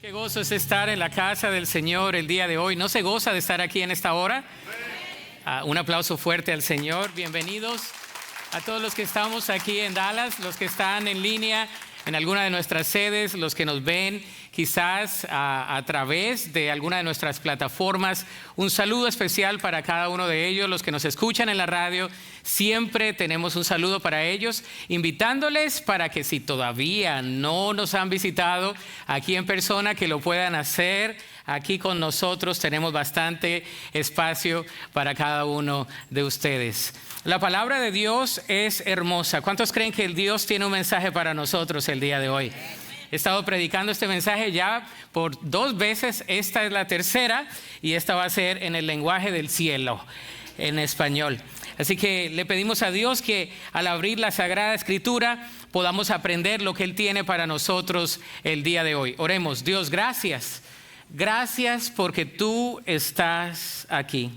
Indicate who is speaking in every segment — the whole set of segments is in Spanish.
Speaker 1: Qué gozo es estar en la casa del Señor el día de hoy. ¿No se goza de estar aquí en esta hora? Un aplauso fuerte al Señor. Bienvenidos a todos los que estamos aquí en Dallas, los que están en línea en alguna de nuestras sedes, los que nos ven quizás a través de alguna de nuestras plataformas. Un saludo especial para cada uno de ellos, los que nos escuchan en la radio. Siempre tenemos un saludo para ellos, invitándoles para que si todavía no nos han visitado aquí en persona, que lo puedan hacer. Aquí con nosotros tenemos bastante espacio para cada uno de ustedes. La palabra de Dios es hermosa. ¿Cuántos creen que el Dios tiene un mensaje para nosotros el día de hoy? He estado predicando este mensaje ya por 2 veces. Esta es la tercera y esta va a ser en el lenguaje del cielo, en español. Así que le pedimos a Dios que al abrir la Sagrada Escritura podamos aprender lo que Él tiene para nosotros el día de hoy. Oremos. Dios, gracias. Gracias porque tú estás aquí.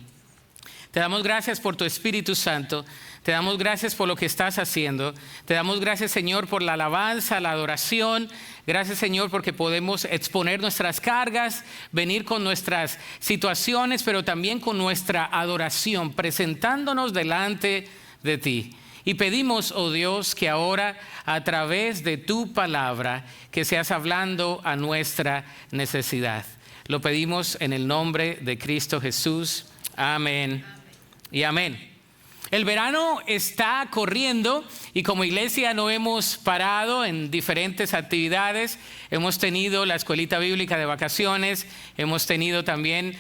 Speaker 1: Te damos gracias por tu Espíritu Santo. Te damos gracias por lo que estás haciendo. Te damos gracias, Señor, por la alabanza, la adoración. Gracias, Señor, porque podemos exponer nuestras cargas, venir con nuestras situaciones, pero también con nuestra adoración, presentándonos delante de ti. Y pedimos, oh Dios, que ahora a través de tu palabra, que seas hablando a nuestra necesidad. Lo pedimos en el nombre de Cristo Jesús. Amén y amén. El verano está corriendo y como iglesia no hemos parado en diferentes actividades. Hemos tenido la escuelita bíblica de vacaciones, hemos tenido también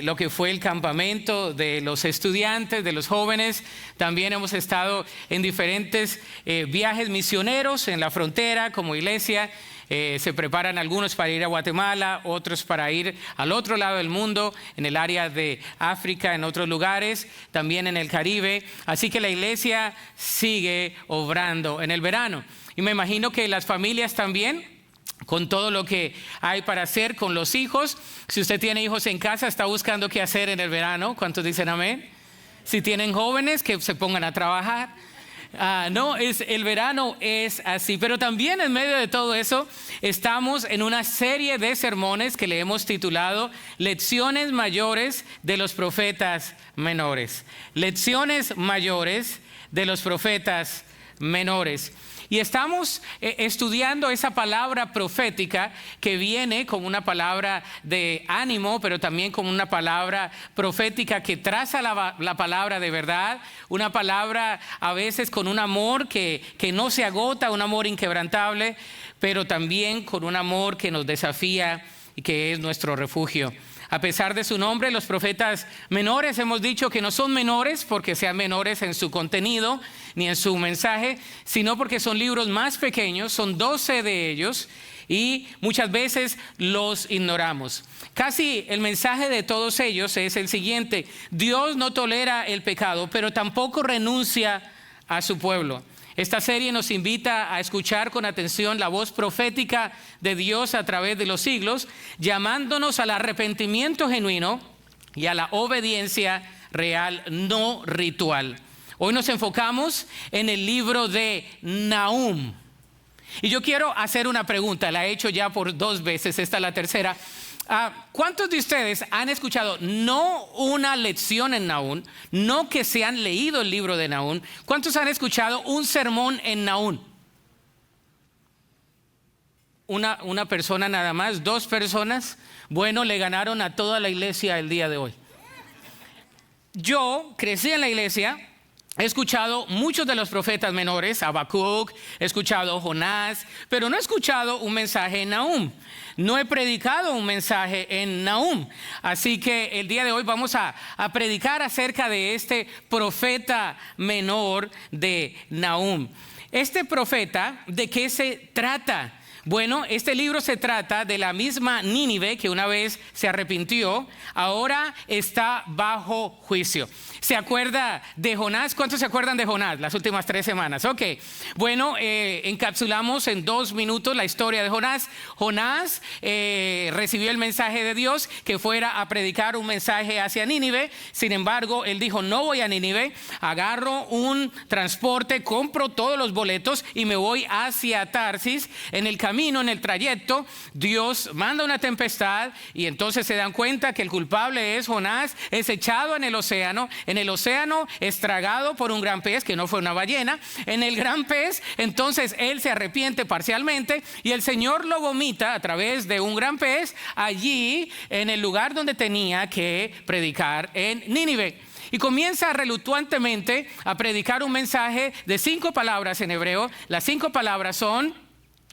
Speaker 1: lo que fue el campamento de los estudiantes, de los jóvenes. También hemos estado en diferentes viajes misioneros en la frontera como iglesia. Se preparan algunos para ir a Guatemala, otros para ir al otro lado del mundo, en el área de África, en otros lugares, también en el Caribe. Así que la iglesia sigue obrando en el verano. Y me imagino que las familias también, con todo lo que hay para hacer con los hijos. Si usted tiene hijos en casa, está buscando qué hacer en el verano. ¿Cuántos dicen amén? Si tienen jóvenes, que se pongan a trabajar. El verano es así, pero también en medio de todo eso estamos en una serie de sermones que le hemos titulado Lecciones mayores de los profetas menores. Lecciones mayores de los profetas menores. Y estamos estudiando esa palabra profética que viene como una palabra de ánimo, pero también como una palabra profética que traza la palabra de verdad, una palabra a veces con un amor que no se agota, un amor inquebrantable, pero también con un amor que nos desafía y que es nuestro refugio. A pesar de su nombre, los profetas menores hemos dicho que no son menores porque sean menores en su contenido ni en su mensaje, sino porque son libros más pequeños, son 12 de ellos y muchas veces los ignoramos. Casi el mensaje de todos ellos es el siguiente: Dios no tolera el pecado, pero tampoco renuncia a su pueblo. Esta serie nos invita a escuchar con atención la voz profética de Dios a través de los siglos, llamándonos al arrepentimiento genuino y a la obediencia real, no ritual. Hoy nos enfocamos en el libro de Nahum. Y yo quiero hacer una pregunta, la he hecho ya por 2 veces, esta es la tercera. ¿Cuántos de ustedes han escuchado no una lección en Nahum, no que se han leído el libro de Nahum? ¿Cuántos han escuchado un sermón en Nahum? Una persona nada más, 2 personas. Bueno, le ganaron a toda la iglesia el día de hoy. Yo crecí en la iglesia. He escuchado muchos de los profetas menores, Habacuc, he escuchado Jonás, pero no he escuchado un mensaje en Nahum. No he predicado un mensaje en Nahum. Así que el día de hoy vamos a predicar acerca de este profeta menor de Nahum. Este profeta, ¿de qué se trata? Bueno, este libro se trata de la misma Nínive que una vez se arrepintió, ahora está bajo juicio. ¿Se acuerda de Jonás? ¿Cuántos se acuerdan de Jonás? Las últimas 3 semanas. Ok. Bueno, encapsulamos en 2 minutos la historia de Jonás. Jonás recibió el mensaje de Dios que fuera a predicar un mensaje hacia Nínive. Sin embargo, él dijo: no voy a Nínive, agarro un transporte, compro todos los boletos y me voy hacia Tarsis. En el camino camino, en el trayecto, Dios manda una tempestad y entonces se dan cuenta que el culpable es Jonás, es echado en el océano es tragado por un gran pez, que no fue una ballena. En el gran pez, entonces él se arrepiente parcialmente y el Señor lo vomita a través de un gran pez allí en el lugar donde tenía que predicar en Nínive. Y comienza reluctantemente a predicar un mensaje de 5 palabras en hebreo. Las 5 palabras son: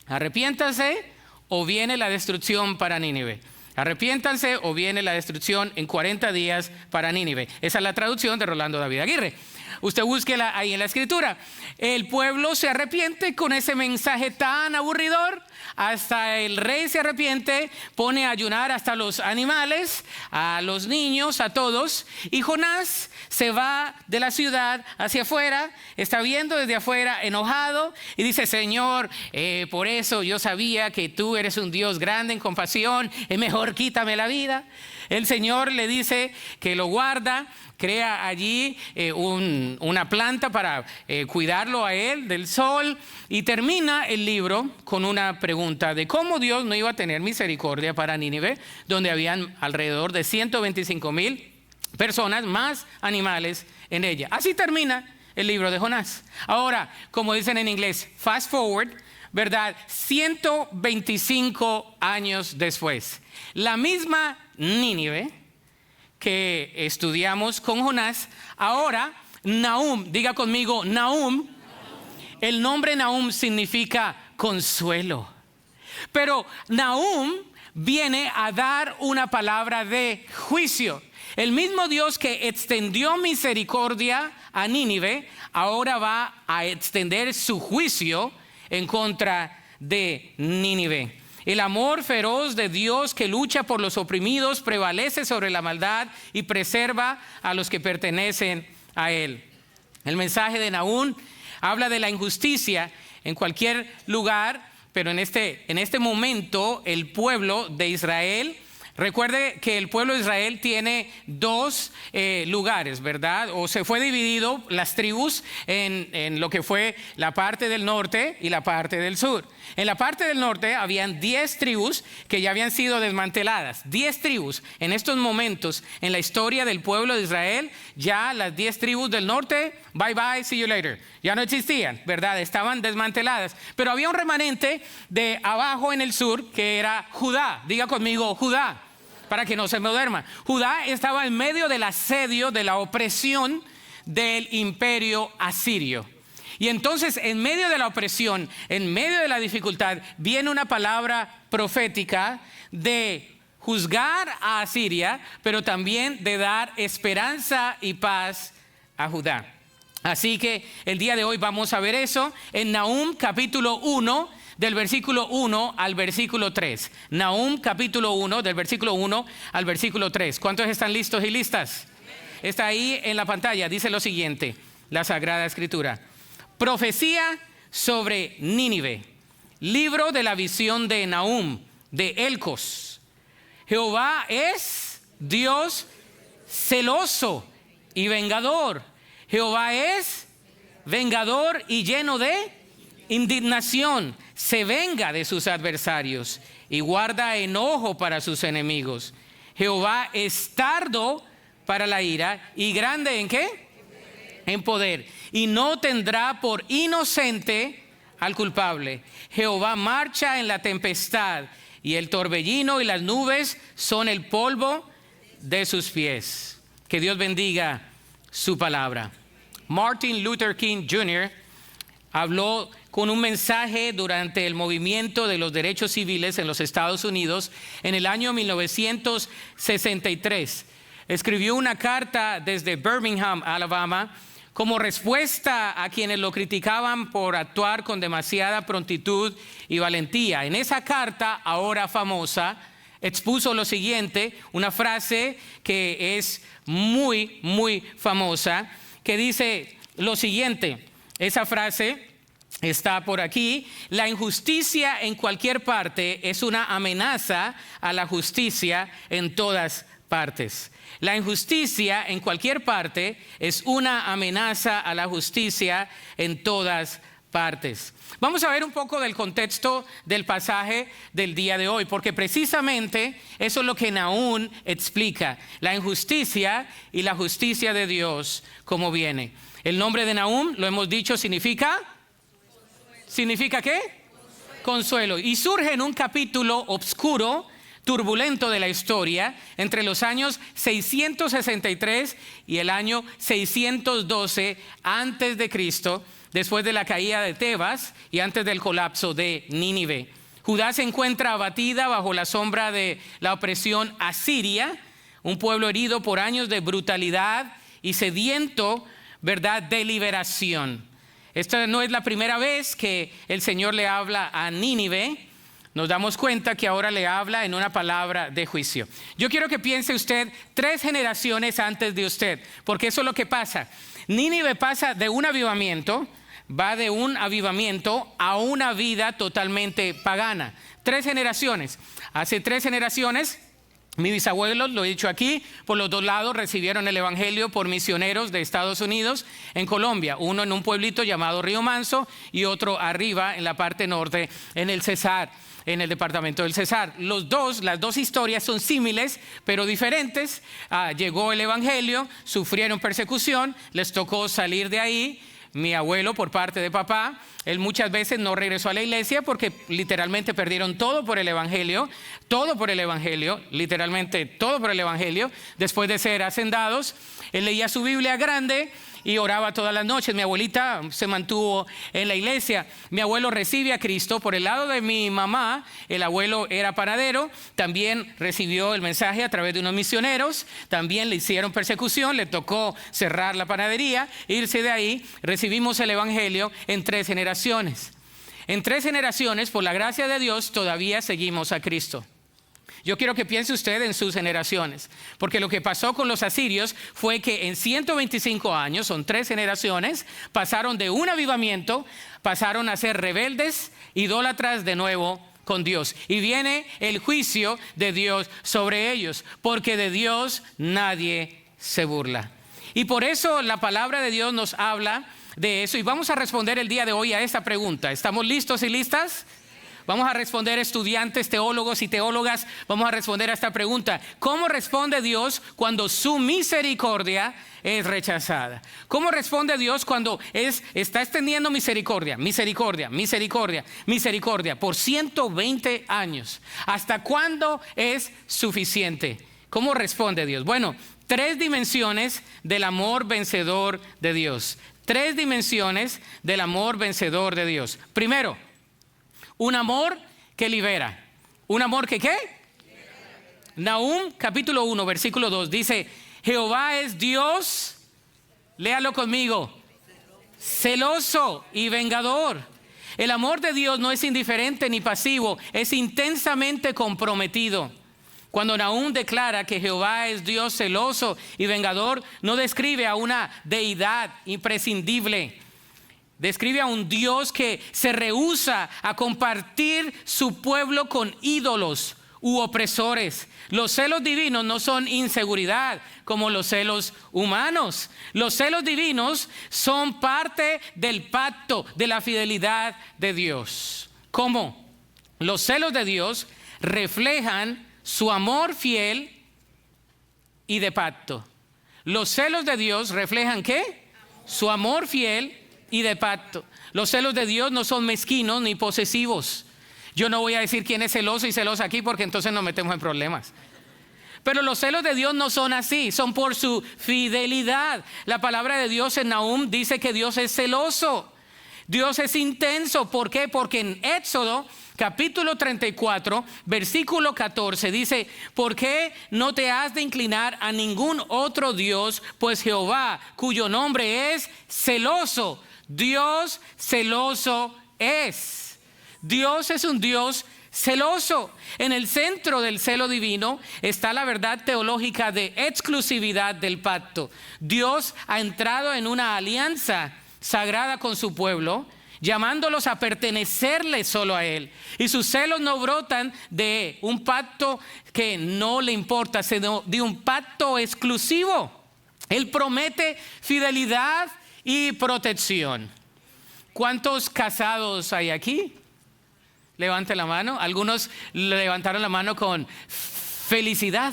Speaker 1: arrepiéntanse o viene la destrucción para Nínive. Arrepiéntanse o viene la destrucción en 40 días para Nínive. Esa es la traducción de Rolando David Aguirre. Usted búsquela ahí en la escritura. El pueblo se arrepiente con ese mensaje tan aburridor. Hasta el rey se arrepiente, pone a ayunar hasta los animales, a los niños, a todos. Y Jonás se va de la ciudad hacia afuera, está viendo desde afuera enojado y dice: Señor, por eso yo sabía que tú eres un Dios grande en compasión, es mejor quítame la vida. El Señor le dice que lo guarda, crea allí una planta para cuidarlo a él del sol, y termina el libro con una pregunta de cómo Dios no iba a tener misericordia para Nínive, donde habían alrededor de 125,000 personas, más animales en ella. Así termina el libro de Jonás. Ahora, como dicen en inglés, fast forward, ¿verdad? 125 años después, la misma Nínive que estudiamos con Jonás, ahora Nahum, diga conmigo Nahum. El nombre Nahum significa consuelo, pero Nahum viene a dar una palabra de juicio. El mismo Dios que extendió misericordia a Nínive, ahora va a extender su juicio en contra de Nínive. El amor feroz de Dios que lucha por los oprimidos prevalece sobre la maldad y preserva a los que pertenecen a él. El mensaje de Nahum habla de la injusticia en cualquier lugar, pero en este momento el pueblo de Israel, recuerde que el pueblo de Israel tiene 2 lugares, ¿verdad? O se fue dividido las tribus en lo que fue la parte del norte y la parte del sur. En la parte del norte habían 10 tribus que ya habían sido desmanteladas. 10 tribus en estos momentos en la historia del pueblo de Israel. Ya las 10 tribus del norte, bye bye, see you later, ya no existían, ¿verdad? Estaban desmanteladas. Pero había un remanente de abajo en el sur que era Judá. Diga conmigo Judá, para que no se me duerma. Judá estaba en medio del asedio, de la opresión del imperio asirio. Y entonces, en medio de la opresión, en medio de la dificultad, viene una palabra profética de juzgar a Asiria, pero también de dar esperanza y paz a Judá. Así que el día de hoy vamos a ver eso en Nahum capítulo 1, del versículo 1 al versículo 3. Nahum capítulo 1, del versículo 1 al versículo 3. ¿Cuántos están listos y listas? Está ahí en la pantalla. Dice lo siguiente, la Sagrada Escritura: profecía sobre Nínive, libro de la visión de Nahum, de Elcos. Jehová es Dios celoso y vengador. Jehová es vengador y lleno de indignación. Se venga de sus adversarios y guarda enojo para sus enemigos. Jehová es tardo para la ira y grande ¿en qué? En poder. Y no tendrá por inocente al culpable. Jehová marcha en la tempestad y el torbellino y las nubes son el polvo de sus pies. Que Dios bendiga su palabra. Martin Luther King Jr. habló con un mensaje durante el movimiento de los derechos civiles en los Estados Unidos en el año 1963. Escribió una carta desde Birmingham, Alabama, como respuesta a quienes lo criticaban por actuar con demasiada prontitud y valentía. En esa carta, ahora famosa, expuso lo siguiente, una frase que es muy, muy famosa, que dice lo siguiente. Esa frase está por aquí: la injusticia en cualquier parte es una amenaza a la justicia en todas partes. La injusticia en cualquier parte es una amenaza a la justicia en todas partes. Vamos a ver un poco del contexto del pasaje del día de hoy, porque precisamente eso es lo que Nahum explica, la injusticia y la justicia de Dios, como viene. El nombre de Nahum, lo hemos dicho, significa ¿qué? Consuelo. Y surge en un capítulo oscuro, turbulento de la historia, entre los años 663 y el año 612 antes de Cristo, después de la caída de Tebas y antes del colapso de Nínive. Judá se encuentra abatida bajo la sombra de la opresión asiria, un pueblo herido por años de brutalidad y sediento, ¿verdad?, de liberación. Esta no es la primera vez que el Señor le habla a Nínive. Nos damos cuenta que ahora le habla en una palabra de juicio. Yo quiero que piense usted 3 generaciones antes de usted, porque eso es lo que pasa. Nínive pasa de un avivamiento, va de un avivamiento a una vida totalmente pagana. 3 generaciones. Hace 3 generaciones, mis bisabuelos, lo he dicho aquí, por los 2 lados recibieron el evangelio por misioneros de Estados Unidos en Colombia. Uno en un pueblito llamado Río Manso y otro arriba en la parte norte, en el Cesar, en el departamento del Cesar. Las dos historias son similares, pero diferentes. Llegó el evangelio, sufrieron persecución, les tocó salir de ahí. Mi abuelo, por parte de papá, él muchas veces no regresó a la iglesia porque literalmente perdieron todo por el evangelio, literalmente todo por el evangelio. Después de ser hacendados, él leía su Biblia grande y oraba todas las noches. Mi abuelita se mantuvo en la iglesia. Mi abuelo recibe a Cristo. Por el lado de mi mamá, el abuelo era panadero, también recibió el mensaje a través de unos misioneros, también le hicieron persecución, le tocó cerrar la panadería, irse de ahí. Recibimos el evangelio en 3 generaciones. En 3 generaciones, por la gracia de Dios, todavía seguimos a Cristo. Yo quiero que piense usted en sus generaciones, porque lo que pasó con los asirios fue que en 125 años, son 3 generaciones, pasaron de un avivamiento, pasaron a ser rebeldes, idólatras de nuevo con Dios. Y viene el juicio de Dios sobre ellos, porque de Dios nadie se burla. Y por eso la palabra de Dios nos habla de eso, y vamos a responder el día de hoy a esta pregunta. ¿Estamos listos y listas? Vamos a responder, estudiantes, teólogos y teólogas, vamos a responder a esta pregunta. ¿Cómo responde Dios cuando su misericordia es rechazada? ¿Cómo responde Dios cuando está extendiendo misericordia por 120 años? ¿Hasta cuándo es suficiente? ¿Cómo responde Dios? Bueno, 3 dimensiones del amor vencedor de Dios. 3 dimensiones del amor vencedor de Dios. Primero, un amor que libera. ¿Un amor que qué? Nahum capítulo 1 versículo 2 dice: Jehová es Dios, léalo conmigo, celoso y vengador. El amor de Dios no es indiferente ni pasivo, es intensamente comprometido. Cuando Nahum declara que Jehová es Dios celoso y vengador, no describe a una deidad imprescindible. Describe a un Dios que se rehúsa a compartir su pueblo con ídolos u opresores. Los celos divinos no son inseguridad como los celos humanos. Los celos divinos son parte del pacto de la fidelidad de Dios. ¿Cómo? Los celos de Dios reflejan su amor fiel y de pacto. Los celos de Dios reflejan ¿qué? Su amor fiel y de pacto. Los celos de Dios no son mezquinos ni posesivos. Yo no voy a decir quién es celoso y celosa aquí, porque entonces nos metemos en problemas. Pero los celos de Dios no son así, son por su fidelidad. La palabra de Dios en Nahum dice que Dios es celoso. Dios es intenso. ¿Por qué? Porque en Éxodo capítulo 34 versículo 14 dice: ¿por qué no te has de inclinar a ningún otro Dios? Pues Jehová, cuyo nombre es celoso, Dios celoso es. Dios es un Dios celoso. En el centro del celo divino está la verdad teológica de exclusividad del pacto. Dios ha entrado en una alianza sagrada con su pueblo, llamándolos a pertenecerle solo a Él. Y sus celos no brotan de un pacto que no le importa, sino de un pacto exclusivo. Él promete fidelidad y protección. ¿Cuántos casados hay aquí? Levante la mano. Algunos levantaron la mano con felicidad.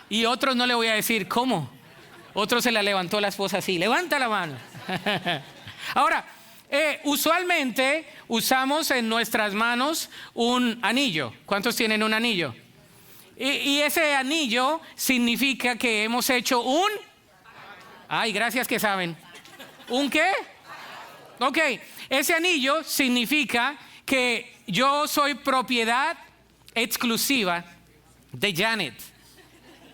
Speaker 1: Y otros no le voy a decir cómo. Otros se la levantó la esposa así. Levanta la mano. Ahora, usualmente usamos en nuestras manos un anillo. ¿Cuántos tienen un anillo? Y ese anillo significa que hemos hecho un... Ay, gracias que saben. ¿Un qué? Ok, ese anillo significa que yo soy propiedad exclusiva de Janet,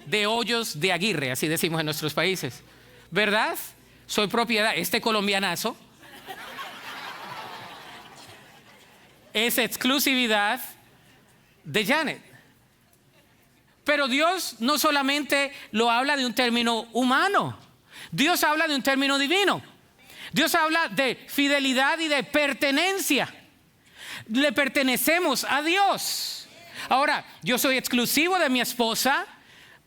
Speaker 1: de Hoyos de Aguirre, así decimos en nuestros países. ¿Verdad? Soy propiedad, este colombianazo es exclusividad de Janet. Pero Dios no solamente lo habla de un término humano, Dios habla de un término divino. Dios habla de fidelidad y de pertenencia. Le pertenecemos a Dios. Ahora, yo soy exclusivo de mi esposa,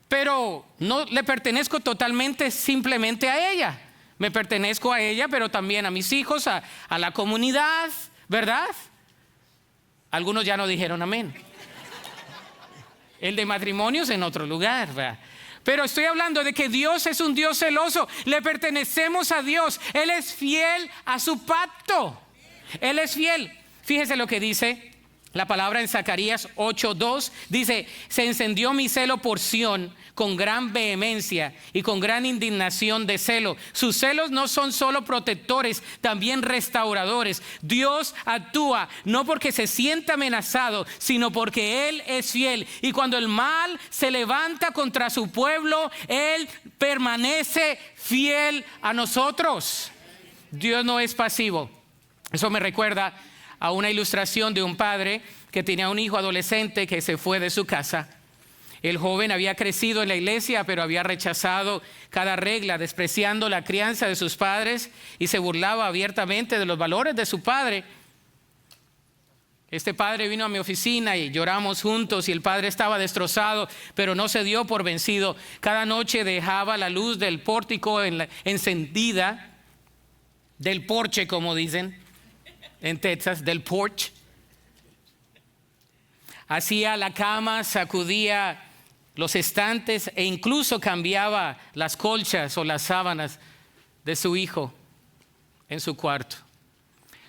Speaker 1: pero no le pertenezco totalmente simplemente a ella. Me pertenezco a ella, pero también a mis hijos, a la comunidad, ¿verdad? Algunos ya no dijeron amén. El de matrimonios en otro lugar, ¿verdad? Pero estoy hablando de que Dios es un Dios celoso. Le pertenecemos a Dios. Él es fiel a su pacto. Él es fiel. Fíjese lo que dice la palabra en Zacarías 8:2. Dice: se encendió mi celo por Sión con gran vehemencia y con gran indignación de celo. Sus celos no son solo protectores, también restauradores. Dios actúa no porque se sienta amenazado, sino porque Él es fiel. Y cuando el mal se levanta contra su pueblo, Él permanece fiel a nosotros. Dios no es pasivo. Eso me recuerda a una ilustración de un padre que tenía un hijo adolescente que se fue de su casa. El joven había crecido en la iglesia, pero había rechazado cada regla, despreciando la crianza de sus padres y se burlaba abiertamente de los valores de su padre. Este padre vino a mi oficina y lloramos juntos y el padre estaba destrozado, pero no se dio por vencido. Cada noche dejaba la luz del pórtico encendida, del porche, como dicen en Texas, del porch. Hacía la cama, sacudía los estantes e incluso cambiaba las colchas o las sábanas de su hijo en su cuarto.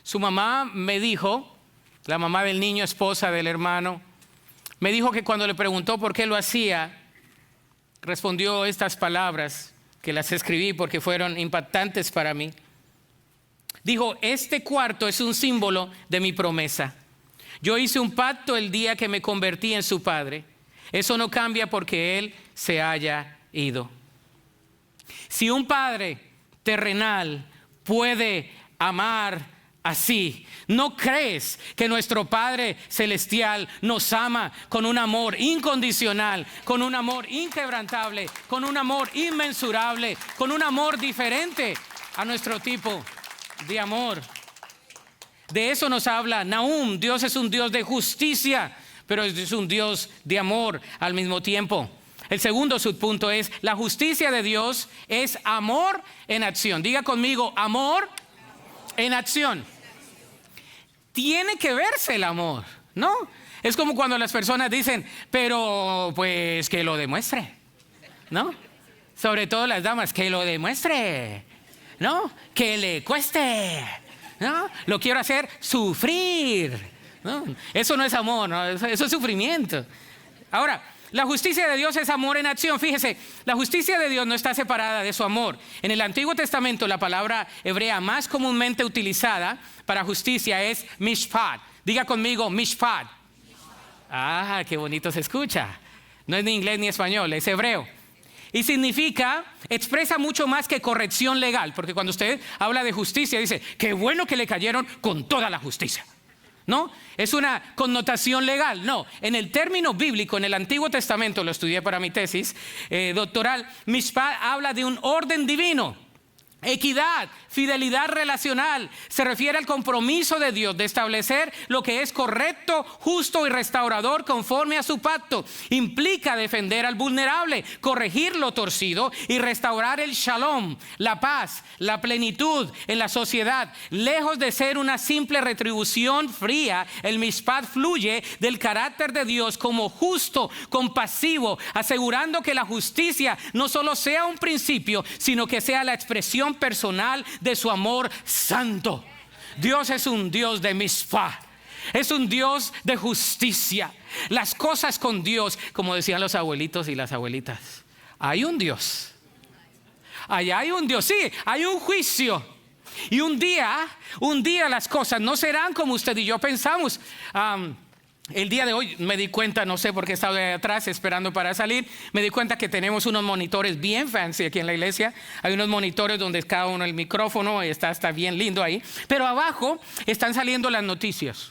Speaker 1: Su mamá me dijo, la mamá del niño, esposa del hermano, me dijo que cuando le preguntó por qué lo hacía, respondió estas palabras que las escribí porque fueron impactantes para mí. Dijo: este cuarto es un símbolo de mi promesa. Yo hice un pacto el día que me convertí en su padre. Eso no cambia porque Él se haya ido. Si un padre terrenal puede amar así, ¿no crees que nuestro Padre Celestial nos ama con un amor incondicional, con un amor inquebrantable, con un amor inmensurable, con un amor diferente a nuestro tipo de amor? De eso nos habla Nahum. Dios es un Dios de justicia, pero es un Dios de amor al mismo tiempo. El segundo subpunto es: la justicia de Dios es amor en acción. Diga conmigo: amor en acción. Tiene que verse el amor, ¿no? Es como cuando las personas dicen: pero pues que lo demuestre, ¿no? Sobre todo las damas, que lo demuestre, ¿no? Que le cueste, ¿no? Lo quiero hacer sufrir, ¿no? Eso no es amor, ¿no? Eso es sufrimiento. Ahora, la justicia de Dios es amor en acción. Fíjese, la justicia de Dios no está separada de su amor. En el Antiguo Testamento, la palabra hebrea más comúnmente utilizada para justicia es mishpat. Diga conmigo: mishpat. Ah, qué bonito se escucha. No es ni inglés ni español, es hebreo. Y significa, expresa mucho más que corrección legal, porque cuando usted habla de justicia dice: qué bueno que le cayeron con toda la justicia, ¿no? Es una connotación legal. No, en el término bíblico, en el Antiguo Testamento, lo estudié para mi tesis doctoral, mishpat habla de un orden divino. Equidad, fidelidad relacional, se refiere al compromiso de Dios de establecer lo que es correcto, justo y restaurador conforme a su pacto. Implica defender al vulnerable, corregir lo torcido y restaurar el shalom, la paz, la plenitud en la sociedad. Lejos de ser una simple retribución fría, el mishpat fluye del carácter de Dios como justo, compasivo, asegurando que la justicia no solo sea un principio, sino que sea la expresión personal de su amor santo. Dios es un Dios de mishpat, es un Dios de justicia. Las cosas con Dios, como decían los abuelitos y las abuelitas, hay un Dios, allá hay un Dios, sí, hay un juicio. Y un día las cosas no serán como usted y yo pensamos. El día de hoy me di cuenta, no sé por qué estaba de atrás esperando para salir, me di cuenta que tenemos unos monitores bien fancy aquí en la iglesia. Hay unos monitores donde cada uno el micrófono, está bien lindo ahí. Pero abajo están saliendo las noticias.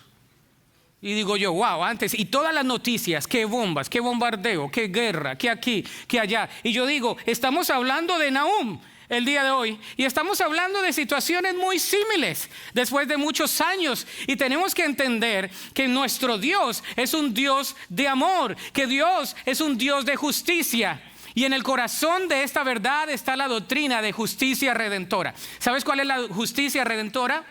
Speaker 1: Y digo yo, wow, antes, y todas las noticias, qué bombas, qué bombardeo, qué guerra, qué aquí, qué allá. Y yo digo, estamos hablando de Nahum el día de hoy, y estamos hablando de situaciones muy similares después de muchos años, y tenemos que entender que nuestro Dios es un Dios de amor, que Dios es un Dios de justicia. Y en el corazón de esta verdad está la doctrina de justicia redentora. ¿Sabes cuál es la justicia redentora?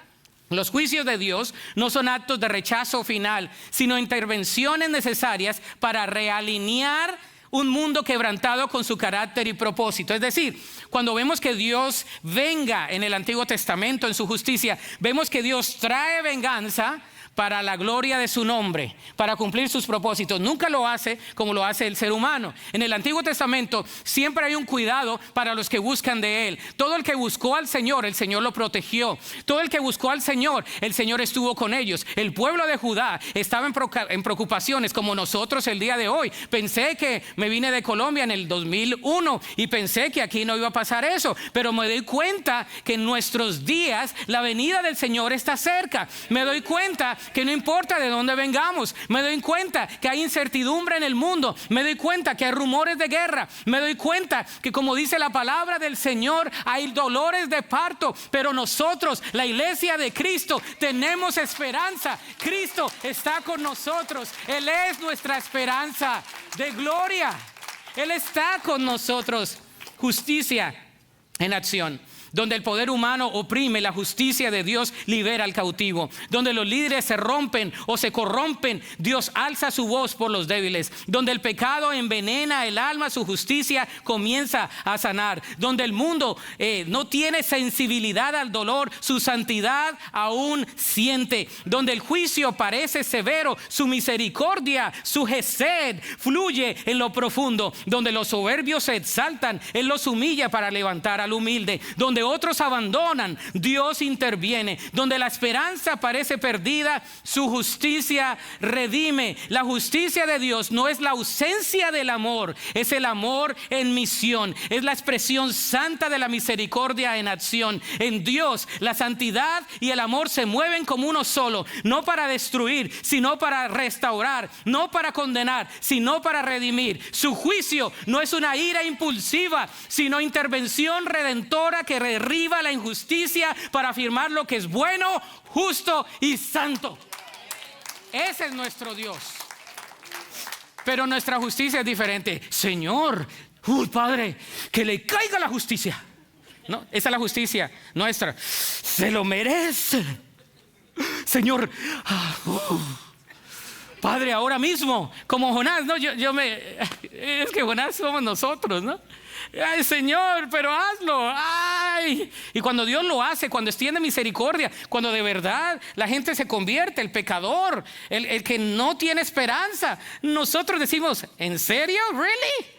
Speaker 1: Los juicios de Dios no son actos de rechazo final, sino intervenciones necesarias para realinear un mundo quebrantado con su carácter y propósito. Es decir, cuando vemos que Dios venga en el Antiguo Testamento en su justicia, vemos que Dios trae venganza para la gloria de su nombre, para cumplir sus propósitos. Nunca lo hace como lo hace el ser humano. En el Antiguo Testamento siempre hay un cuidado para los que buscan de Él. Todo el que buscó al Señor, el Señor lo protegió. Todo el que buscó al Señor, el Señor estuvo con ellos. El pueblo de Judá estaba en preocupaciones como nosotros el día de hoy. Pensé que me vine de Colombia en el 2001 y pensé que aquí no iba a pasar eso, pero me doy cuenta que en nuestros días la venida del Señor está cerca. Me doy cuenta que no importa de dónde vengamos, me doy cuenta que hay incertidumbre en el mundo, me doy cuenta que hay rumores de guerra, me doy cuenta que, como dice la palabra del Señor, hay dolores de parto, pero nosotros, la iglesia de Cristo, tenemos esperanza. Cristo está con nosotros, Él es nuestra esperanza de gloria, Él está con nosotros. Justicia en acción. Donde el poder humano oprime, la justicia de Dios libera al cautivo. Donde los líderes se rompen o se corrompen, Dios alza su voz por los débiles. Donde el pecado envenena el alma, su justicia comienza a sanar. Donde el mundo no tiene sensibilidad al dolor, su santidad aún siente. Donde el juicio parece severo, su misericordia, su gesed fluye en lo profundo. Donde los soberbios se exaltan, Él los humilla para levantar al humilde. Donde otros abandonan, Dios interviene. Donde la esperanza parece perdida, su justicia redime. La justicia de Dios no es la ausencia del amor, es el amor en misión. Es la expresión santa de la misericordia en acción. En Dios la santidad y el amor se mueven como uno solo, no para destruir, sino para restaurar, no para condenar, sino para redimir. Su juicio no es una ira impulsiva, sino intervención redentora que derriba la injusticia para afirmar lo que es bueno, justo y santo. Ese es nuestro Dios. Pero nuestra justicia es diferente. Señor, Padre, que le caiga la justicia. No, esa es la justicia nuestra. Se lo merece. Señor, Padre, ahora mismo, como Jonás, no, es que Jonás somos nosotros, ¿no? Ay, Señor, pero hazlo. Ay. Y cuando Dios lo hace, cuando extiende misericordia, cuando de verdad la gente se convierte, el pecador, el que no tiene esperanza, nosotros decimos, ¿en serio? ¿Really?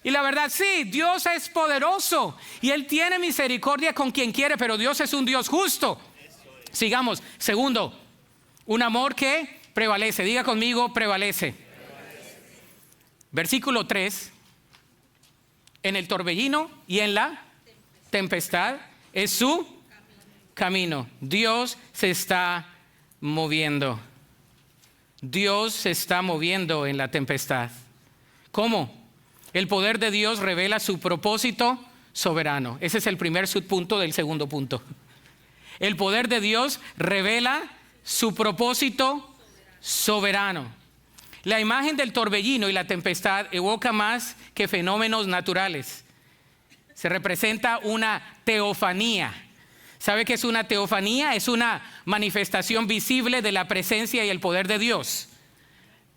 Speaker 1: Y la verdad, sí, Dios es poderoso y Él tiene misericordia con quien quiere, pero Dios es un Dios justo. Sigamos. Segundo, un amor que prevalece. Diga conmigo, prevalece. Versículo 3. En el torbellino y en la tempestad es su camino. Dios se está moviendo. Dios se está moviendo en la tempestad. ¿Cómo? El poder de Dios revela su propósito soberano. Ese es el primer subpunto del segundo punto. El poder de Dios revela su propósito soberano. La imagen del torbellino y la tempestad evoca más que fenómenos naturales. Se representa una teofanía. ¿Sabe qué es una teofanía? Es una manifestación visible de la presencia y el poder de Dios.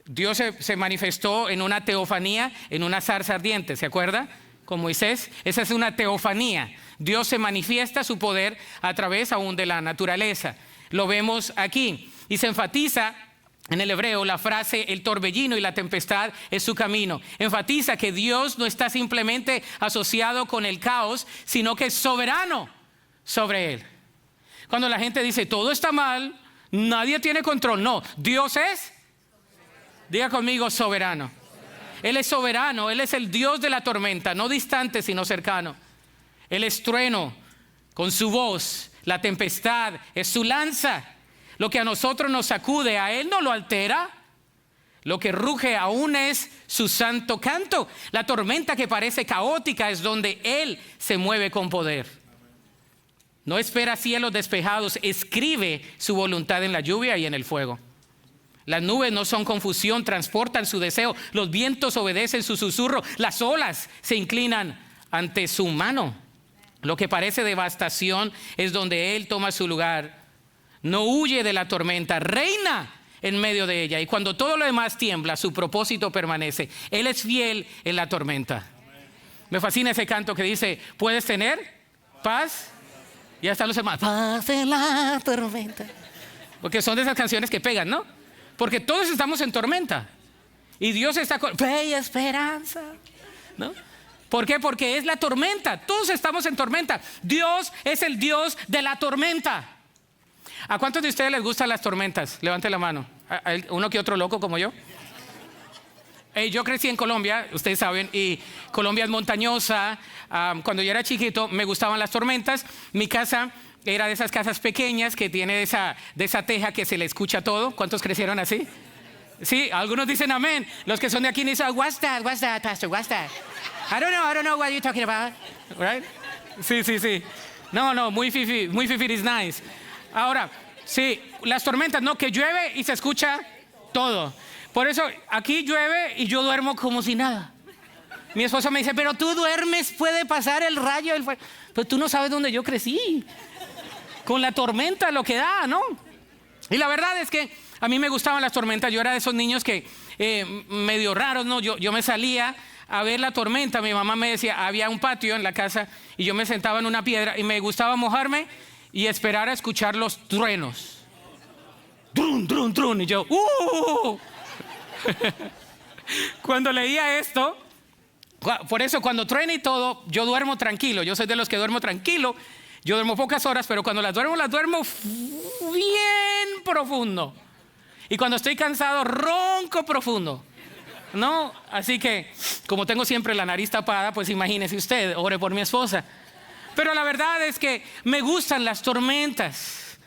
Speaker 1: Dios se manifestó en una teofanía, en una zarza ardiente, ¿se acuerda? Con Moisés. Esa es una teofanía. Dios se manifiesta su poder a través aún de la naturaleza. Lo vemos aquí. Y se enfatiza en el hebreo la frase el torbellino y la tempestad es su camino. Enfatiza que Dios no está simplemente asociado con el caos, sino que es soberano sobre él. Cuando la gente dice todo está mal, nadie tiene control. No, Dios es, diga conmigo, soberano. Él es soberano, Él es el Dios de la tormenta, no distante sino cercano. Él es trueno con su voz, la tempestad es su lanza. Lo que a nosotros nos sacude, a Él no lo altera. Lo que ruge aún es su santo canto. La tormenta que parece caótica es donde Él se mueve con poder. No espera cielos despejados, escribe su voluntad en la lluvia y en el fuego. Las nubes no son confusión, transportan su deseo. Los vientos obedecen su susurro. Las olas se inclinan ante su mano. Lo que parece devastación es donde Él toma su lugar. No huye de la tormenta, reina en medio de ella. Y cuando todo lo demás tiembla, su propósito permanece. Él es fiel en la tormenta. Me fascina ese canto que dice, ¿puedes tener paz? Y ya están los hermanos, paz en la tormenta. Porque son de esas canciones que pegan, ¿no? Porque todos estamos en tormenta. Y Dios está con fe y esperanza, ¿no? ¿Por qué? Porque es la tormenta. Todos estamos en tormenta. Dios es el Dios de la tormenta. ¿A cuántos de ustedes les gustan las tormentas? Levante la mano. ¿Hay uno que otro loco como yo? Yo crecí en Colombia, ustedes saben, y Colombia es montañosa. Cuando yo era chiquito me gustaban las tormentas. Mi casa era de esas casas pequeñas que tiene de esa teja que se le escucha todo. ¿Cuántos crecieron así? Sí, algunos dicen amén. Los que son de aquí dicen, what's that, pastor, what's that? I don't know what you're talking about. Right? Sí. No, muy fifi is nice. Ahora, sí, las tormentas, no, que llueve y se escucha todo. Por eso aquí llueve y yo duermo como si nada. Mi esposa me dice, pero tú duermes, puede pasar el rayo, el fuego. Pero tú no sabes dónde yo crecí. Con la tormenta lo que da, ¿no? Y la verdad es que a mí me gustaban las tormentas. Yo era de esos niños que medio raros, ¿no? Yo me salía a ver la tormenta. Mi mamá me decía, había un patio en la casa y yo me sentaba en una piedra y me gustaba mojarme y esperar a escuchar los truenos. Trun, trun, trun. Y yo, Cuando leía esto, por eso cuando truena y todo, yo duermo tranquilo. Yo soy de los que duermo tranquilo. Yo duermo pocas horas, pero cuando las duermo bien profundo. Y cuando estoy cansado, ronco profundo. ¿No? Así que, como tengo siempre la nariz tapada, pues imagínese usted, ore por mi esposa. Pero la verdad es que me gustan las tormentas.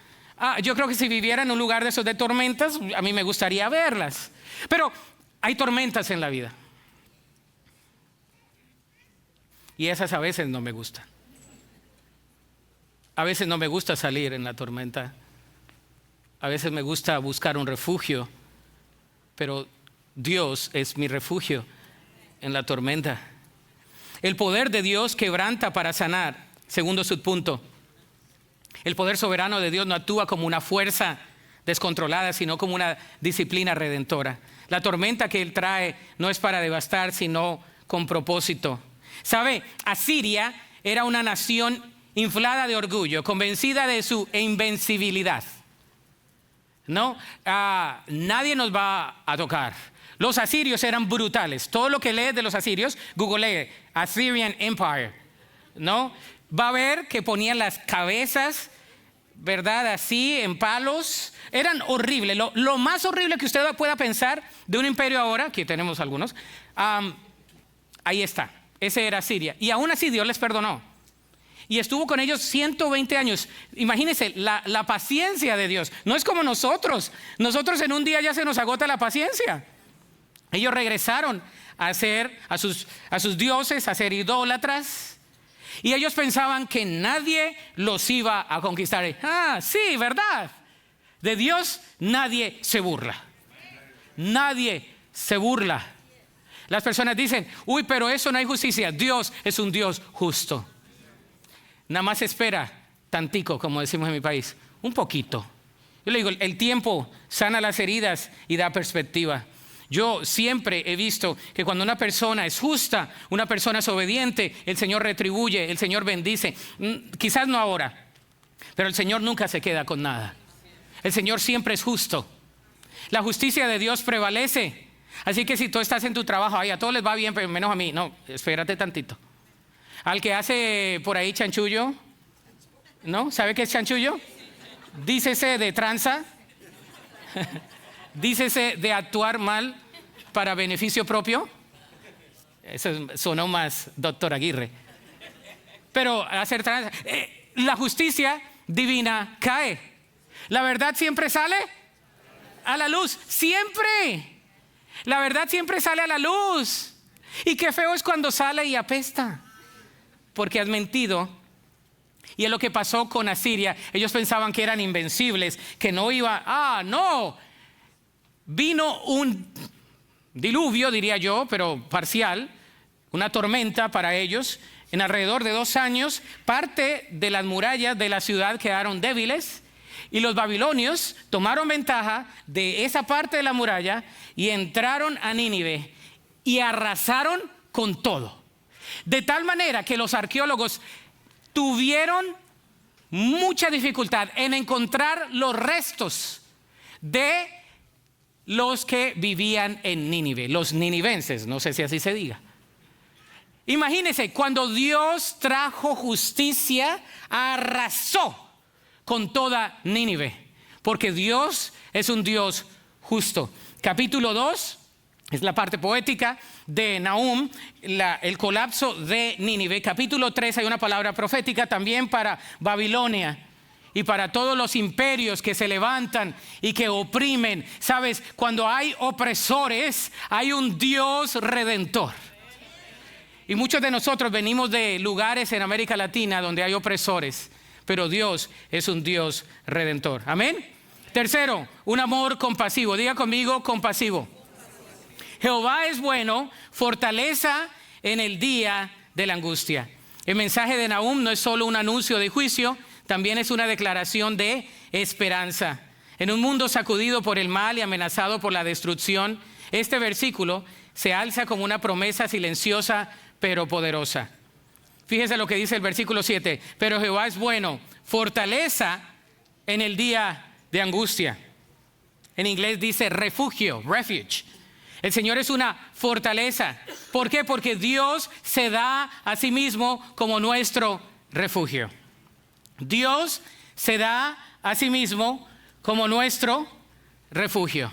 Speaker 1: Yo creo que si viviera en un lugar de esos de tormentas, a mí me gustaría verlas. Pero hay tormentas en la vida. Y esas a veces no me gustan. A veces no me gusta salir en la tormenta. A veces me gusta buscar un refugio. Pero Dios es mi refugio en la tormenta. El poder de Dios quebranta para sanar. Segundo subpunto. El poder soberano de Dios no actúa como una fuerza descontrolada, sino como una disciplina redentora. La tormenta que Él trae no es para devastar, sino con propósito. ¿Sabe? Asiria era una nación inflada de orgullo, convencida de su invencibilidad. No, nadie nos va a tocar. Los asirios eran brutales. Todo lo que lees de los asirios, googlee Assyrian Empire, ¿no? Va a ver que ponían las cabezas, ¿verdad? Así, en palos. Eran horribles. Lo más horrible que usted pueda pensar de un imperio ahora, aquí tenemos algunos, ahí está. Ese era Asiria. Y aún así Dios les perdonó. Y estuvo con ellos 120 años. Imagínense la paciencia de Dios. No es como nosotros. Nosotros en un día ya se nos agota la paciencia. Ellos regresaron a sus dioses, a ser idólatras. Y ellos pensaban que nadie los iba a conquistar. Ah, sí, ¿verdad? De Dios nadie se burla. Nadie se burla. Las personas dicen, uy, pero eso no hay justicia. Dios es un Dios justo. Nada más espera tantico, como decimos en mi país, un poquito. Yo le digo, el tiempo sana las heridas y da perspectiva. Yo siempre he visto que cuando una persona es justa, una persona es obediente, el Señor retribuye, el Señor bendice. Quizás no ahora, pero el Señor nunca se queda con nada. El Señor siempre es justo. La justicia de Dios prevalece. Así que si tú estás en tu trabajo, a todos les va bien, pero menos a mí. No, espérate tantito. Al que hace por ahí chanchullo, ¿no? ¿Sabe qué es chanchullo? Dícese de tranza. Dícese de actuar mal para beneficio propio. Eso sonó más doctor Aguirre. Pero hacer tranza. La justicia divina cae. La verdad siempre sale a la luz. Siempre. La verdad siempre sale a la luz. Y qué feo es cuando sale y apesta. Porque has mentido. Y es lo que pasó con Asiria. Ellos pensaban que eran invencibles, que no iba. No. Vino un diluvio, diría yo, pero parcial, una tormenta para ellos. En alrededor de 2 años, parte de las murallas de la ciudad quedaron débiles y los babilonios tomaron ventaja de esa parte de la muralla y entraron a Nínive y arrasaron con todo. De tal manera que los arqueólogos tuvieron mucha dificultad en encontrar los restos de los que vivían en Nínive, los ninivenses, no sé si así se diga. Imagínense, cuando Dios trajo justicia, arrasó con toda Nínive, porque Dios es un Dios justo. Capítulo 2 es la parte poética de Nahum, el colapso de Nínive. Capítulo 3 hay una palabra profética también para Babilonia y para todos los imperios que se levantan y que oprimen. Sabes, cuando hay opresores, hay un Dios redentor. Y muchos de nosotros venimos de lugares en América Latina donde hay opresores, pero Dios es un Dios redentor. Amén. Tercero, un amor compasivo. Diga conmigo, compasivo. Jehová es bueno, fortaleza en el día de la angustia. El mensaje de Nahum no es solo un anuncio de juicio, también es una declaración de esperanza. En un mundo sacudido por el mal y amenazado por la destrucción, este versículo se alza como una promesa silenciosa pero poderosa. Fíjese lo que dice el versículo 7. Pero Jehová es bueno, fortaleza en el día de angustia. En inglés dice refugio, refuge. El Señor es una fortaleza. ¿Por qué? Porque Dios se da a sí mismo como nuestro refugio. Dios se da a sí mismo como nuestro refugio.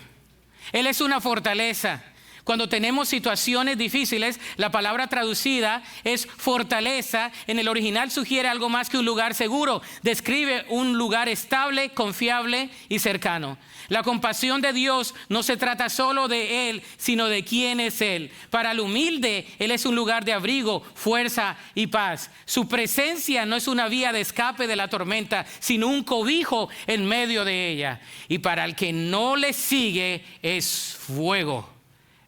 Speaker 1: Él es una fortaleza. Cuando tenemos situaciones difíciles, la palabra traducida es fortaleza. En el original sugiere algo más que un lugar seguro. Describe un lugar estable, confiable y cercano. La compasión de Dios no se trata solo de Él, sino de quién es Él. Para el humilde, Él es un lugar de abrigo, fuerza y paz. Su presencia no es una vía de escape de la tormenta, sino un cobijo en medio de ella. Y para el que no le sigue, es fuego.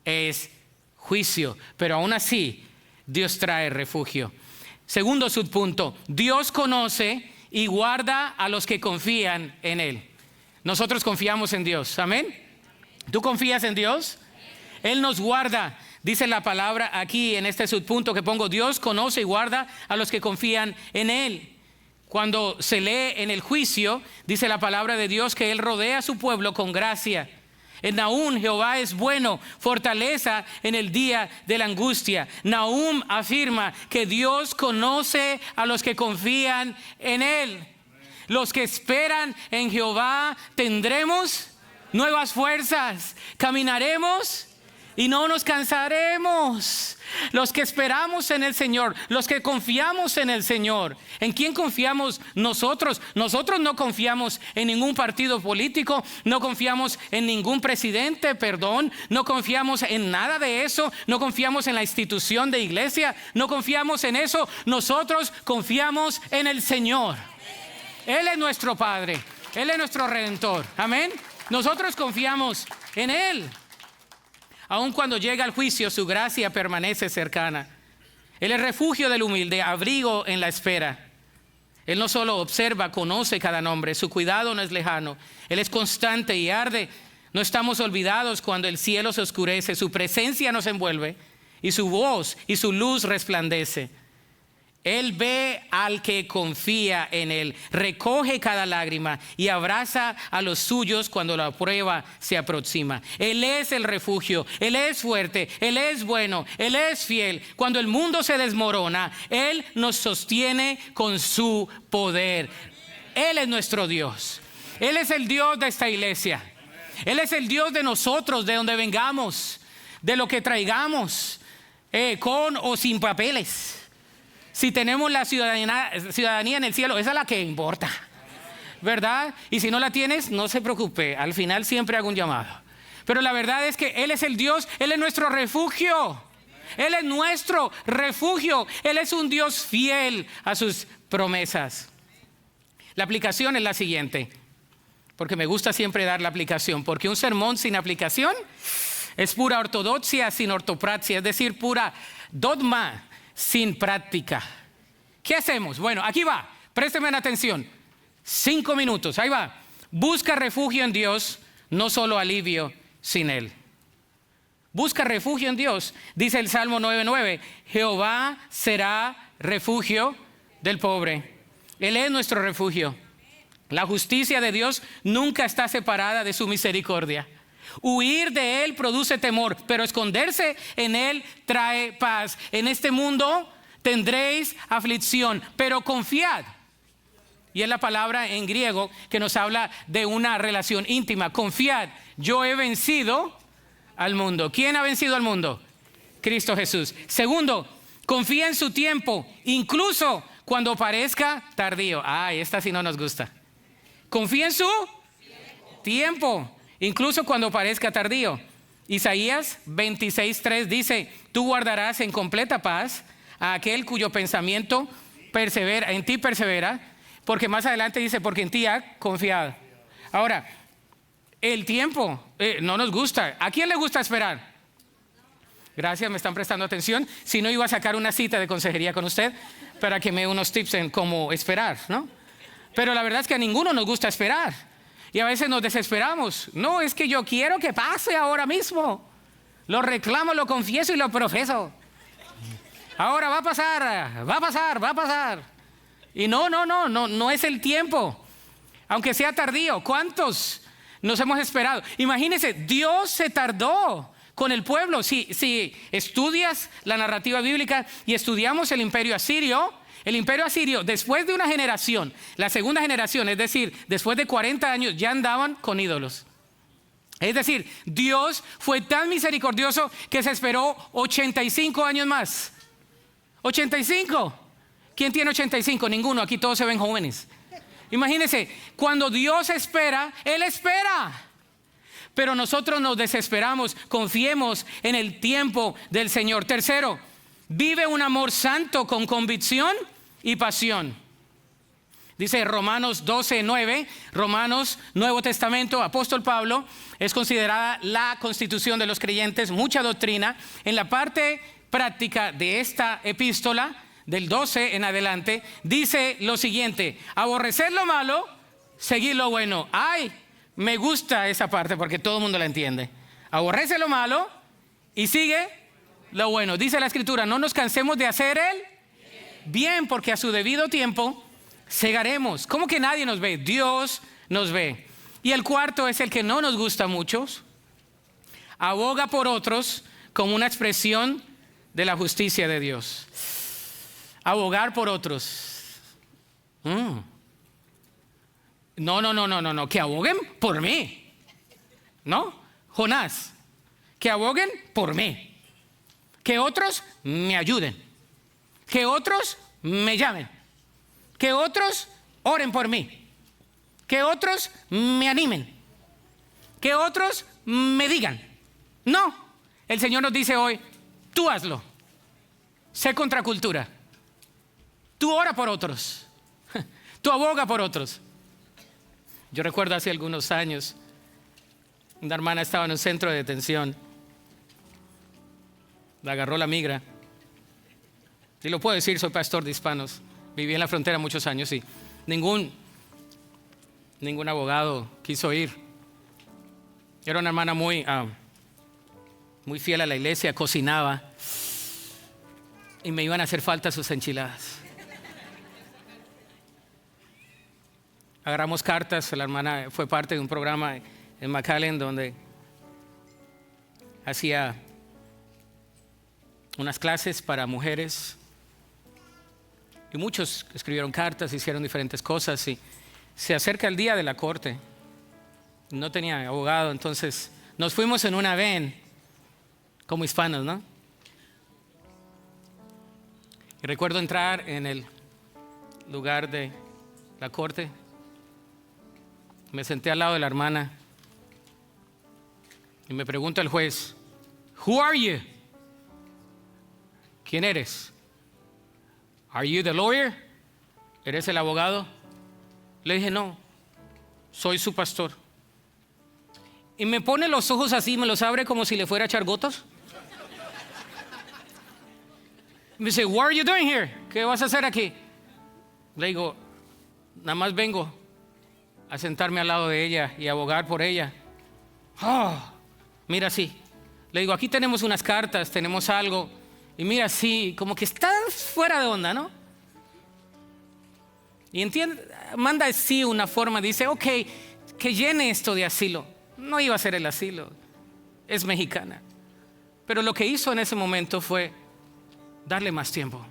Speaker 1: Es juicio, pero aún así Dios trae refugio. Segundo subpunto, Dios conoce y guarda a los que confían en Él. Nosotros confiamos en Dios, amén. ¿Tú confías en Dios? Él nos guarda, dice la palabra aquí en este subpunto que pongo, Dios conoce y guarda a los que confían en Él. Cuando se lee en el juicio, dice la palabra de Dios que Él rodea a su pueblo con gracia. En Nahum, Jehová es bueno, fortaleza en el día de la angustia. Nahum afirma que Dios conoce a los que confían en Él. Los que esperan en Jehová tendremos nuevas fuerzas, caminaremos Y no nos cansaremos. Los que esperamos en el Señor, los que confiamos en el Señor. ¿En quién confiamos nosotros? Nosotros no confiamos en ningún partido político, no confiamos en ningún presidente, no confiamos en nada de eso, no confiamos en la institución de iglesia, no confiamos en eso. Nosotros confiamos en el Señor. Él es nuestro Padre, Él es nuestro Redentor. Amén. Nosotros confiamos en Él. Aun cuando llega el juicio, su gracia permanece cercana. Él es refugio del humilde, abrigo en la espera. Él no solo observa, conoce cada nombre. Su cuidado no es lejano. Él es constante y arde. No estamos olvidados cuando el cielo se oscurece. Su presencia nos envuelve y su voz y su luz resplandece. Él ve al que confía en Él, recoge cada lágrima y abraza a los suyos cuando la prueba se aproxima. Él es el refugio, Él es fuerte, Él es bueno, Él es fiel. Cuando el mundo se desmorona, Él nos sostiene con su poder. Él es nuestro Dios. Él es el Dios de esta iglesia. Él es el Dios de nosotros, de donde vengamos, de lo que traigamos, con o sin papeles. Si tenemos la ciudadanía en el cielo, esa es la que importa, ¿verdad? Y si no la tienes, no se preocupe, al final siempre hago un llamado. Pero la verdad es que Él es el Dios, Él es nuestro refugio. Él es nuestro refugio. Él es un Dios fiel a sus promesas. La aplicación es la siguiente, porque me gusta siempre dar la aplicación, porque un sermón sin aplicación es pura ortodoxia sin ortopraxia, es decir, pura dogma sin práctica. ¿Qué hacemos? Bueno, aquí va, présteme atención. 5 minutos, ahí va. Busca refugio en Dios, no solo alivio sin Él. Busca refugio en Dios. Dice el Salmo 9:9, Jehová será refugio del pobre. Él es nuestro refugio. La justicia de Dios nunca está separada de su misericordia. Huir de Él produce temor, pero esconderse en Él trae paz. En este mundo tendréis aflicción, pero confiad. Y es la palabra en griego que nos habla de una relación íntima. Confiad, yo he vencido al mundo. ¿Quién ha vencido al mundo? Cristo Jesús. Segundo, confía en su tiempo, incluso cuando parezca tardío. Esta sí no nos gusta. Confía en su tiempo. Incluso cuando parezca tardío. Isaías 26:3 dice, tú guardarás en completa paz a aquel cuyo pensamiento en ti persevera, porque más adelante dice, porque en ti ha confiado. Ahora, el tiempo no nos gusta. ¿A quién le gusta esperar? Gracias, me están prestando atención. Si no, iba a sacar una cita de consejería con usted para que me dé unos tips en cómo esperar, ¿no? Pero la verdad es que a ninguno nos gusta esperar. Y a veces nos desesperamos. No, es que yo quiero que pase ahora mismo. Lo reclamo, lo confieso y lo profeso. Ahora va a pasar, va a pasar, va a pasar. Y no es el tiempo. Aunque sea tardío, ¿cuántos nos hemos esperado? Imagínense, Dios se tardó con el pueblo. Si estudias la narrativa bíblica y estudiamos el imperio asirio, después de una generación, la segunda generación, es decir, después de 40 años, ya andaban con ídolos. Es decir, Dios fue tan misericordioso que se esperó 85 años más. 85. ¿Quién tiene 85? Ninguno, aquí todos se ven jóvenes. Imagínense, cuando Dios espera, Él espera. Pero nosotros nos desesperamos, confiemos en el tiempo del Señor. Tercero, vive un amor santo con convicción y pasión. Dice Romanos 12:9, Romanos, Nuevo Testamento, apóstol Pablo, es considerada la constitución de los creyentes, mucha doctrina. En la parte práctica de esta epístola, del 12 en adelante, dice lo siguiente: aborrecer lo malo, seguir lo bueno. Me gusta esa parte porque todo el mundo la entiende. Aborrece lo malo y sigue lo bueno. Dice la Escritura, no nos cansemos de hacer el bien, porque a su debido tiempo segaremos. ¿Cómo que nadie nos ve? Dios nos ve. Y el cuarto es el que no nos gusta mucho. Aboga por otros como una expresión de la justicia de Dios. Abogar por otros. No, que aboguen por mí. ¿No? Jonás, que aboguen por mí, que otros me ayuden, que otros me llamen, que otros oren por mí, que otros me animen, que otros me digan. No, el Señor nos dice hoy, tú hazlo, sé contracultura, tú ora por otros, tú aboga por otros. Yo recuerdo hace algunos años, una hermana estaba en un centro de detención, la agarró la migra, y lo puedo decir, soy pastor de hispanos, viví en la frontera muchos años y ningún abogado quiso ir. Era una hermana muy fiel a la iglesia, cocinaba y me iban a hacer falta sus enchiladas. Agarramos cartas, la hermana fue parte de un programa en McAllen donde hacía unas clases para mujeres y muchos escribieron cartas, hicieron diferentes cosas y se acerca el día de la corte. No tenía abogado, entonces nos fuimos en una van como hispanos, ¿no? Y recuerdo entrar en el lugar de la corte. Me senté al lado de la hermana y me pregunta el juez, "Who are you?" ¿Quién eres? "Are you the lawyer?" ¿Eres el abogado? Le dije, no, soy su pastor. Y me pone los ojos así, me los abre como si le fuera a echar gotas. Me dice, "What are you doing here?" ¿Qué vas a hacer aquí? Le digo, nada más vengo a sentarme al lado de ella y abogar por ella. Oh, mira, sí. Le digo, aquí tenemos unas cartas, tenemos algo. Y mira, sí, como que estás fuera de onda, ¿no? Y entiende, manda sí una forma, dice, ok, que llene esto de asilo. No iba a ser el asilo, es mexicana. Pero lo que hizo en ese momento fue darle más tiempo.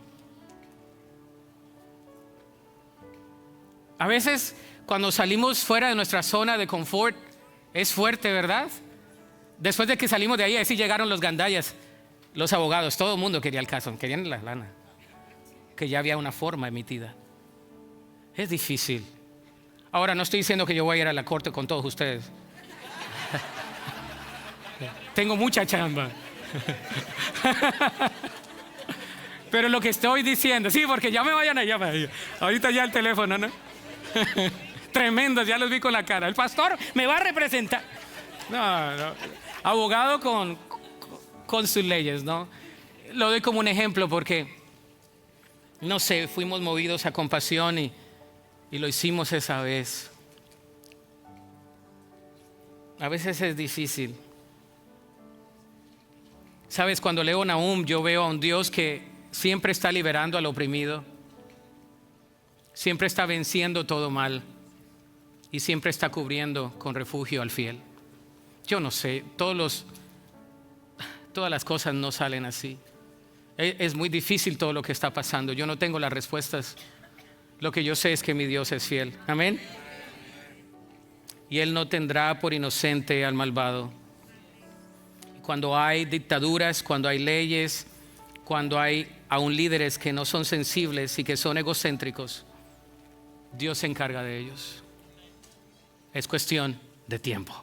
Speaker 1: A veces, cuando salimos fuera de nuestra zona de confort, es fuerte, ¿verdad? Después de que salimos de ahí, así llegaron los gandayas, los abogados, todo el mundo quería el caso, querían la lana, que ya había una forma emitida. Es difícil. Ahora, no estoy diciendo que yo voy a ir a la corte con todos ustedes. Tengo mucha chamba. Pero lo que estoy diciendo, sí, porque ya me vayan allá. Ahorita ya el teléfono, ¿no? Tremendos, ya los vi con la cara. El pastor me va a representar. No. Abogado con sus leyes, ¿no? Lo doy como un ejemplo porque, no sé, fuimos movidos a compasión y lo hicimos esa vez. A veces es difícil. Sabes, cuando leo Nahum, yo veo a un Dios que siempre está liberando al oprimido, siempre está venciendo todo mal y siempre está cubriendo con refugio al fiel. Yo no sé, todas las cosas no salen así. Es muy difícil todo lo que está pasando. Yo no tengo las respuestas. Lo que yo sé es que mi Dios es fiel. Amén. Y Él no tendrá por inocente al malvado. Cuando hay dictaduras, cuando hay leyes, cuando hay aún líderes que no son sensibles y que son egocéntricos, Dios se encarga de ellos. Es cuestión de tiempo.